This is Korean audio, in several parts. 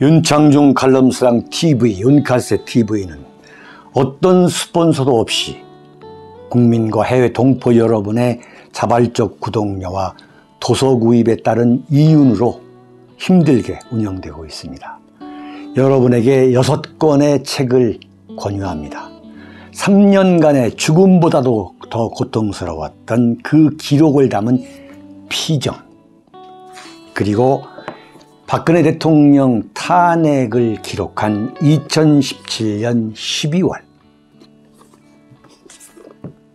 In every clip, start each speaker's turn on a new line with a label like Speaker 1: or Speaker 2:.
Speaker 1: 윤창중 칼럼스랑 TV, 윤카세 TV는 어떤 스폰서도 없이 국민과 해외 동포 여러분의 자발적 구독료와 도서 구입에 따른 이윤으로 힘들게 운영되고 있습니다. 여러분에게 6권의 책을 권유합니다. 3년간의 죽음보다도 더 고통스러웠던 그 기록을 담은 피정, 그리고 박근혜 대통령 탄핵을 기록한 2017년 12월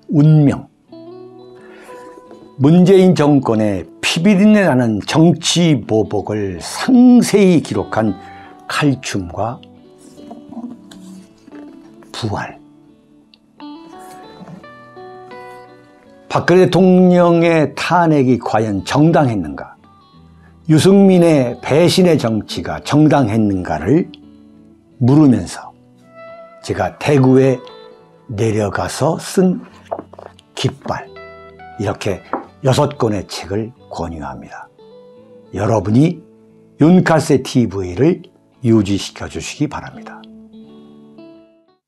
Speaker 1: 운명, 문재인 정권의 피비린내 나는 정치 보복을 상세히 기록한 칼춤과 부활, 박근혜 대통령의 탄핵이 과연 정당했는가, 유승민의 배신의 정치가 정당했는가를 물으면서 제가 대구에 내려가서 쓴 깃발, 이렇게 6권의 책을 권유합니다. 여러분이 윤카세 TV를 유지시켜 주시기 바랍니다.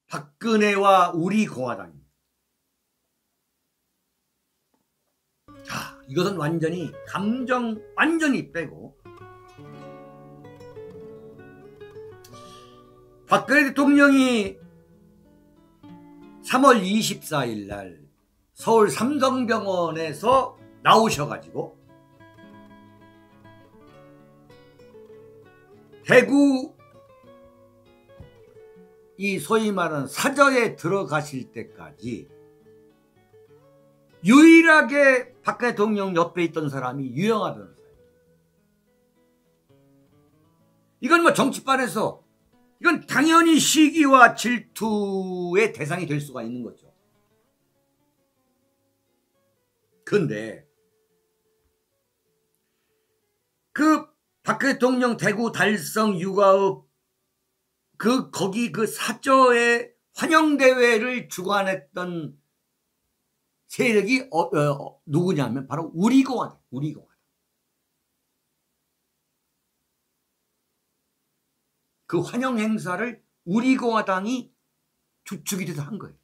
Speaker 2: 박근혜와 우리 공화당. 자, 이것은 완전히 감정 완전히 빼고 박근혜 대통령이 3월 24일 날 서울 삼성병원에서 나오셔가지고 대구 이 소위 말하는 사저에 들어가실 때까지 유일하게 박근혜 대통령 옆에 있던 사람이 유영하 변호사예요. 이건 뭐 정치판에서 이건 당연히 시기와 질투의 대상이 될 수가 있는 거죠. 그런데 그 박근혜 대통령 대구 달성 육아읍 거기 그 사저의 환영대회를 주관했던 세력이 누구냐면 바로 우리공화당. 그 환영 행사를 우리공화당이 주축이 돼서 한 거예요.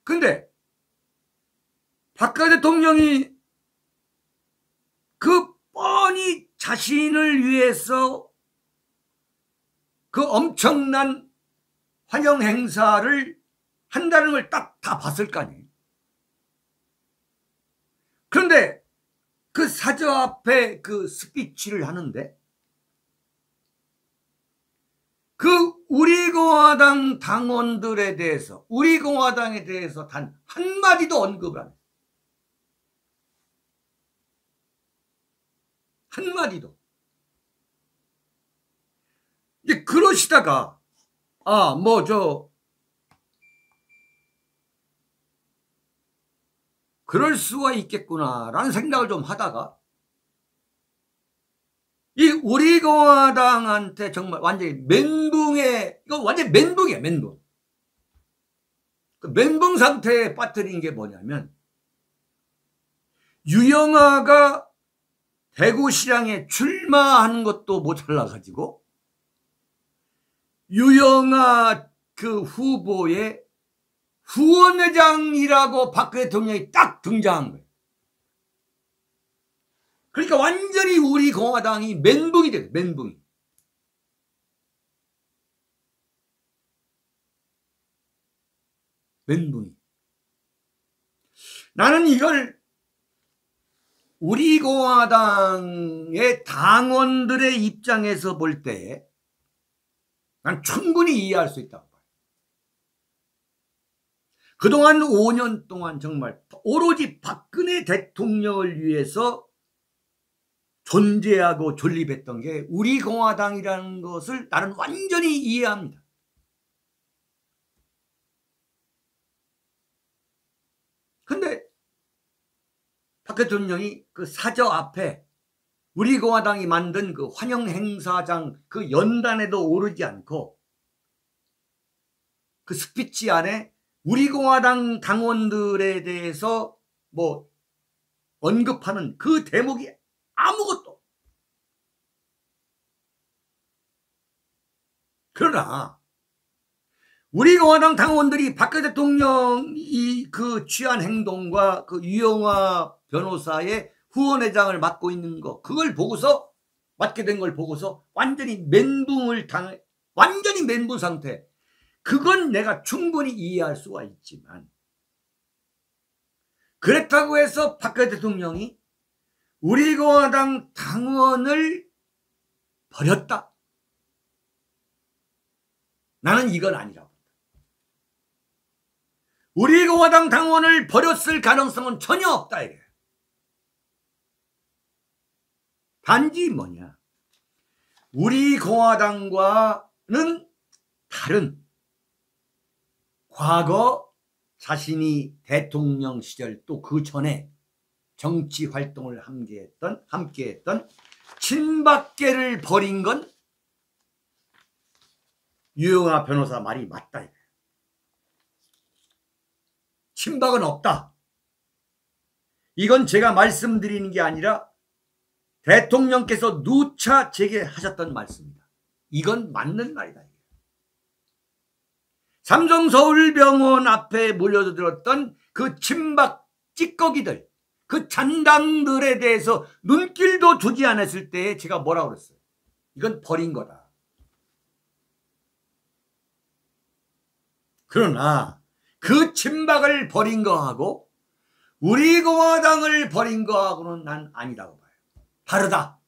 Speaker 2: 근데 박근혜 대통령이 그 뻔히 자신을 위해서 그 엄청난 환영 행사를 한다는 걸 딱 다 봤을 거 아니에요. 그런데 그 사저 앞에 그 스피치를 하는데 그 우리공화당 당원들에 대해서, 우리공화당에 대해서 단 한마디도 언급을 안 해요. 한마디도. 이제 그러시다가 그럴 수가 있겠구나라는 생각을 좀 하다가 이 우리공화당한테 정말 완전히 이거 완전히 멘붕이에요, 멘붕. 그 멘붕 상태에 빠뜨린 게 뭐냐면 유영하가 대구시장에 출마하는 것도 모자라가지고 유영하 그 후보의 후원회장이라고 박근혜 대통령이 딱 등장한 거예요. 그러니까 완전히 우리 공화당이 멘붕이 돼요. 멘붕이. 나는 이걸 우리 공화당의 당원들의 입장에서 볼 때 난 충분히 이해할 수 있다고 봐요. 그동안 5년 동안 정말 오로지 박근혜 대통령을 위해서 존재하고 존립했던 게 우리 공화당이라는 것을 나는 완전히 이해합니다. 근데 박 대통령이 그 사저 앞에 우리 공화당이 만든 그 환영 행사장 그 연단에도 오르지 않고 그 스피치 안에 우리 공화당 당원들에 대해서 뭐 언급하는 그 대목이 아무것도 그러나 우리 공화당 당원들이 박근혜 대통령이 그 취한 행동과 그 유영하 변호사의 후원회장을 맡고 있는 거, 그걸 보고서, 맡게 된 걸 보고서 완전히 완전히 멘붕 상태. 그건 내가 충분히 이해할 수가 있지만, 그렇다고 해서 박근혜 대통령이 우리 공화당 당원을 버렸다? 나는 이건 아니라고. 우리 공화당 당원을 버렸을 가능성은 전혀 없다 이래. 단지 뭐냐, 우리 공화당과는 다른 과거 자신이 대통령 시절 또 그 전에 정치 활동을 함께했던 친박계를 버린 건 유영하 변호사 말이 맞다 이래. 친박은 없다. 이건 제가 말씀드리는 게 아니라 대통령께서 누차 제기하셨던 말씀입니다. 이건 맞는 말이다. 삼성서울병원 앞에 몰려들었던 그 친박 찌꺼기들, 그 잔당들에 대해서 눈길도 두지 않았을 때 제가 뭐라고 그랬어요? 이건 버린 거다. 그러나 그 친박을 버린 거하고 우리 공화당을 버린 거하고는 난 아니라고 봐요. 다르다.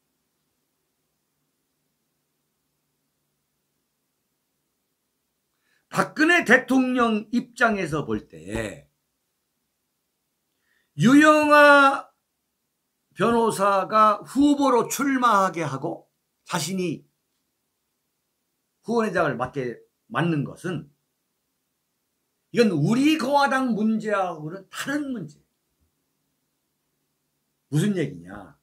Speaker 2: 박근혜 대통령 입장에서 볼 때 유영하 변호사가 후보로 출마하게 하고 자신이 후원회장을 맡는 것은 이건 우리 공화당 문제하고는 다른 문제. 무슨 얘기냐?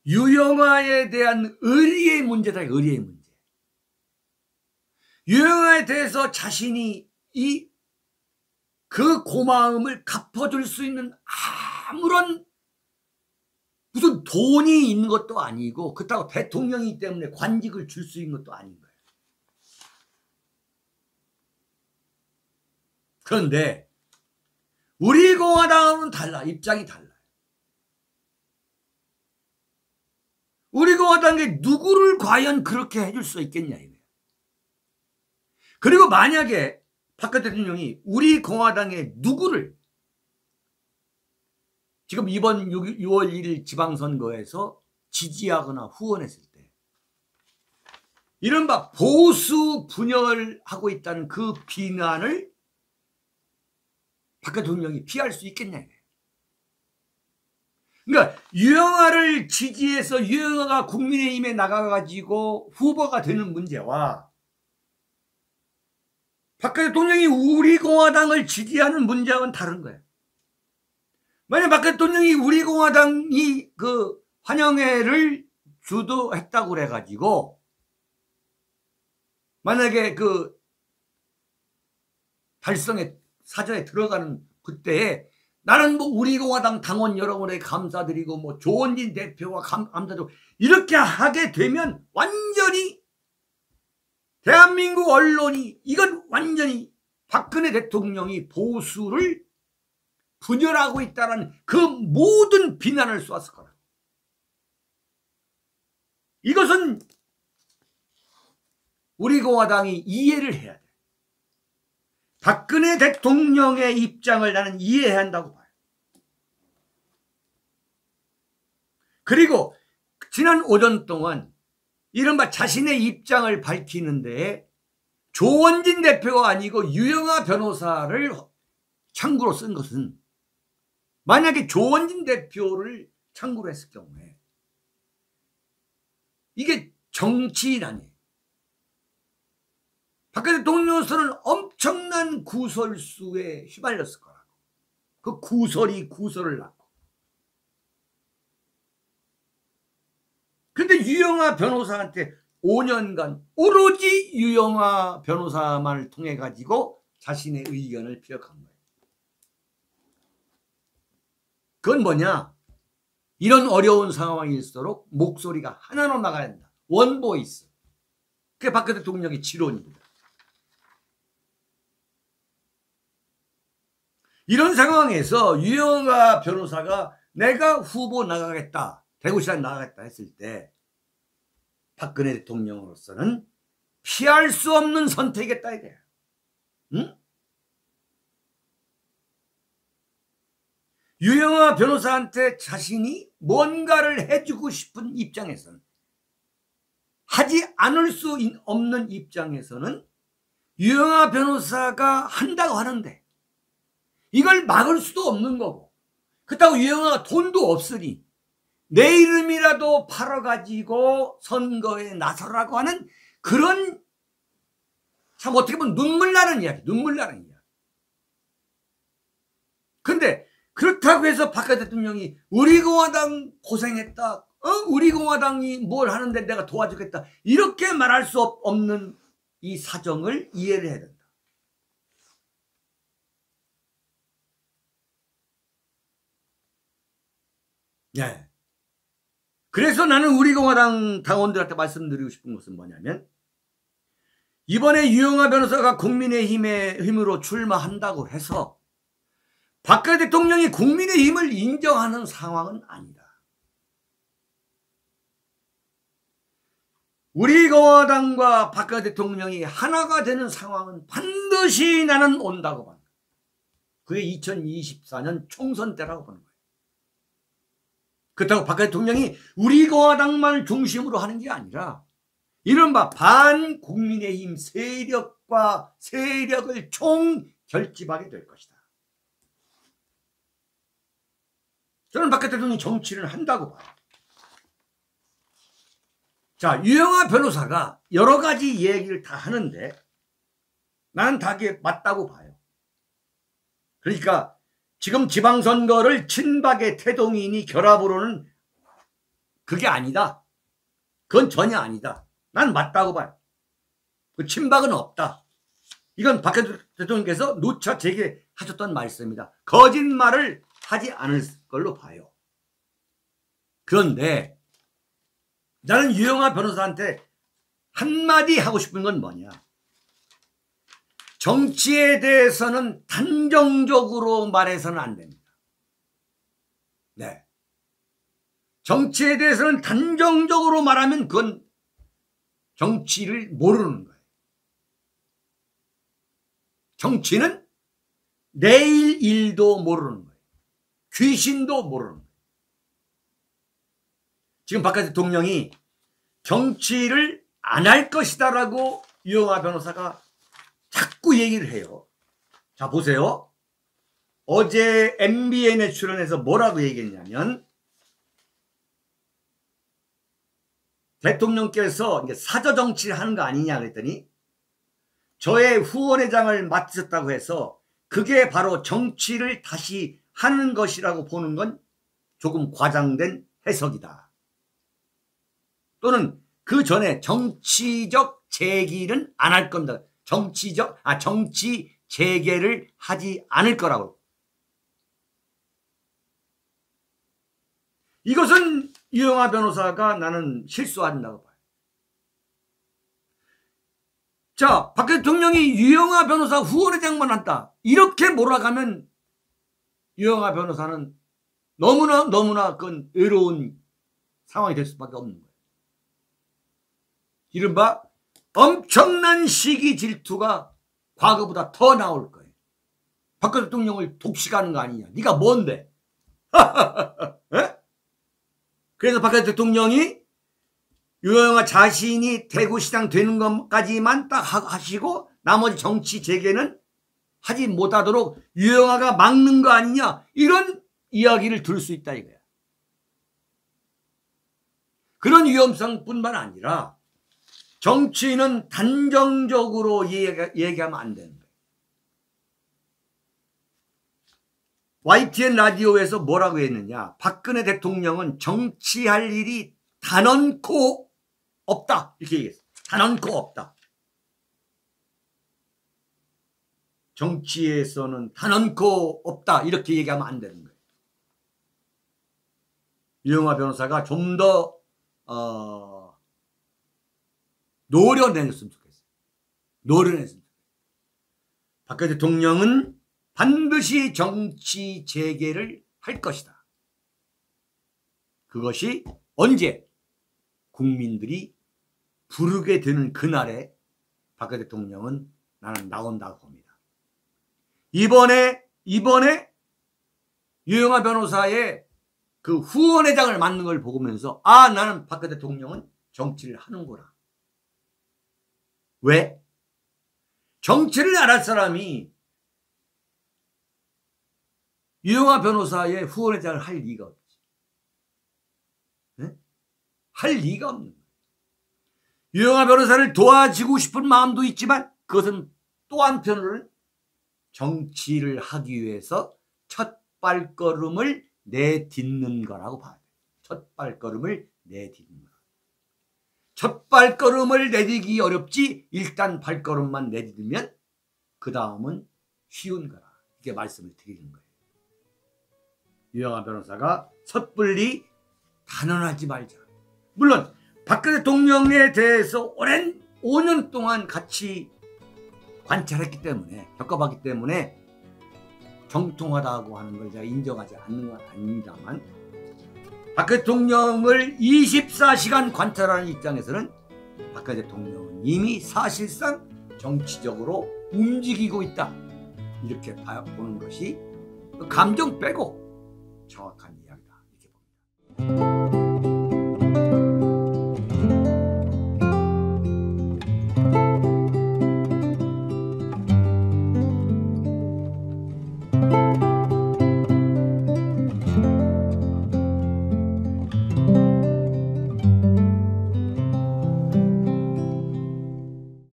Speaker 2: 유영하에 대한 의리의 문제다. 의리의 문제. 유영하에 대해서 자신이 그 고마움을 갚아줄 수 있는 아무런 무슨 돈이 있는 것도 아니고, 그렇다고 대통령이기 때문에 관직을 줄 수 있는 것도 아닌 거예요. 그런데 우리 공화당은 달라. 입장이 달라요. 우리 공화당에 누구를 과연 그렇게 해줄 수 있겠냐 이거예요. 그리고 만약에 박근혜 대통령이 우리 공화당의 누구를 지금 이번 6월 1일 지방선거에서 지지하거나 후원했을 때 이른바 보수 분열하고 있다는 그 비난을 박근혜 대통령이 피할 수 있겠냐. 그러니까 유영하를 지지해서 유영하가 국민의힘에 나가가지고 후보가 되는 문제와 박근혜 대통령이 우리 공화당을 지지하는 문제와는 다른 거예요. 만약 박근혜 대통령이 우리 공화당이 그 환영회를 주도했다고 그래가지고 만약에 그 달성에 사전에 들어가는 그때에 나는 뭐 우리 공화당 당원 여러분에게 감사드리고 뭐 조원진 대표와 감사드리고 이렇게 하게 되면 완전히 대한민국 언론이 이건 완전히 박근혜 대통령이 보수를 분열하고 있다는 그 모든 비난을 쏘았을 거라. 이것은 우리 공화당이 이해를 해야 돼. 박근혜 대통령의 입장을 나는 이해해야 한다고 봐요. 그리고 지난 오전 동안 이른바 자신의 입장을 밝히는데 조원진 대표가 아니고 유영하 변호사를 창구로 쓴 것은 만약에 조원진 대표를 창구로 했을 경우에 이게 정치인 아니에요. 박근혜 대통령으로서는 엄청난 구설수에 휘말렸을 거라고. 그 구설이 구설을 낳고. 근데 유영하 변호사한테 5년간 오로지 유영하 변호사만을 통해 가지고 자신의 의견을 피력한 거예요. 그건 뭐냐? 이런 어려운 상황일수록 목소리가 하나로 나가야 된다. 원보이스. 그게 박근혜 대통령의 지론입니다. 이런 상황에서 유영아 변호사가 내가 후보 나가겠다, 대구시장 나가겠다 했을 때 박근혜 대통령으로서는 피할 수 없는 선택이겠다 이거야. 응? 유영아 변호사한테 자신이 뭔가를 해주고 싶은 입장에서는, 하지 않을 수 없는 입장에서는 유영아 변호사가 한다고 하는데 이걸 막을 수도 없는 거고, 그렇다고 유영아가 돈도 없으니 내 이름이라도 팔아가지고 선거에 나서라고 하는 그런, 참 어떻게 보면 눈물 나는 이야기. 근데 그렇다고 해서 박근혜 대통령이 우리 공화당 고생했다, 우리 공화당이 뭘 하는데 내가 도와주겠다, 이렇게 말할 수 없는 이 사정을 이해를 해야 된다. 네. 그래서 나는 우리 공화당 당원들한테 말씀드리고 싶은 것은 뭐냐면, 이번에 유영아 변호사가 국민의힘으로 출마한다고 해서 박근혜 대통령이 국민의힘을 인정하는 상황은 아니다. 우리 공화당과 박근혜 대통령이 하나가 되는 상황은 반드시 나는 온다고 봐. 그게 2024년 총선 때라고 보는 거예요. 그렇다고 박근혜 대통령이 우리 공화당만 중심으로 하는 게 아니라 이른바 반국민의힘 세력과 세력을 총결집하게 될 것이다. 저는 박근혜 대통령이 정치를 한다고 봐요. 자, 유영아 변호사가 여러 가지 얘기를 다 하는데 나는 다 그게 맞다고 봐요. 그러니까 지금 지방선거를 친박의 태동인이 결합으로는 그게 아니다. 그건 전혀 아니다. 난 맞다고 봐요. 그 친박은 없다. 이건 박근혜 대통령께서 누차 제게 하셨던 말씀입니다. 거짓말을 하지 않을 걸로 봐요. 그런데 나는 유영아 변호사한테 한마디 하고 싶은 건 뭐냐. 정치에 대해서는 단정적으로 말해서는 안 됩니다. 네. 정치에 대해서는 단정적으로 말하면 그건 정치를 모르는 거예요. 정치는 내일 일도 모르는 거예요. 귀신도 모르는 거예요. 지금 박근혜 대통령이 정치를 안 할 것이다라고 유영아 변호사가 자꾸 얘기를 해요. 자, 보세요. 어제 MBN에 출연해서 뭐라고 얘기했냐면, 대통령께서 이제 사저 정치를 하는 거 아니냐 그랬더니 저의 후원회장을 맡으셨다고 해서 그게 바로 정치를 다시 하는 것이라고 보는 건 조금 과장된 해석이다. 또는 그 전에 정치적 재기는 안 할 겁니다. 정치 재개를 하지 않을 거라고. 이것은 유영아 변호사가 나는 실수한다고 봐요. 자, 박근혜 대통령이 유영아 변호사 후원회장만 한다, 이렇게 몰아가면 유영아 변호사는 너무나 그건 외로운 상황이 될 수밖에 없는 거예요. 이른바 엄청난 시기 질투가 과거보다 더 나올 거예요. 박근혜 대통령을 독식하는 거 아니냐. 네가 뭔데? 그래서 박근혜 대통령이 유영아 자신이 대구시장 되는 것까지만 딱 하시고 나머지 정치 재개는 하지 못하도록 유영아가 막는 거 아니냐, 이런 이야기를 들을 수 있다 이거야. 그런 위험성뿐만 아니라 정치인은 단정적으로 얘기하면 안 되는 거예요. YTN 라디오에서 뭐라고 했느냐. 박근혜 대통령은 정치할 일이 단언코 없다, 이렇게 얘기했어요. 단언코 없다. 정치에서는 단언코 없다, 이렇게 얘기하면 안 되는 거예요. 유영아 변호사가 좀 더 노려냈으면 좋겠어요. 노려냈으면 좋겠어요. 박근혜 대통령은 반드시 정치 재개를 할 것이다. 그것이 언제 국민들이 부르게 되는 그날에 박근혜 대통령은 나는 나온다고 봅니다. 이번에 유영하 변호사의 그 후원회장을 맡는 걸 보면서 나는 박근혜 대통령은 정치를 하는구나. 왜? 정치를 알할 사람이 유영하 변호사의 후원회장을 할 리가 없지. 네? 할 리가 없는 거예요. 유영하 변호사를 도와주고 싶은 마음도 있지만 그것은 또 한편으로는 정치를 하기 위해서 첫 발걸음을 내딛는 거라고 봐야 돼요. 첫 발걸음을 내딛는 거. 첫 발걸음을 내딛기 어렵지 일단 발걸음만 내딛으면 그 다음은 쉬운 거라. 이렇게 말씀을 드리는 거예요. 유영하 변호사가 섣불리 단언하지 말자. 물론 박근혜 대통령에 대해서 오랜 5년 동안 같이 관찰했기 때문에 겪어봤기 때문에 정통하다고 하는 걸 제가 인정하지 않는 건 아닙니다만 박근혜 대통령을 24시간 관찰하는 입장에서는 박근혜 대통령은 이미 사실상 정치적으로 움직이고 있다. 이렇게 보는 것이 감정 빼고 정확한 이야기다. 이렇게 봅니다.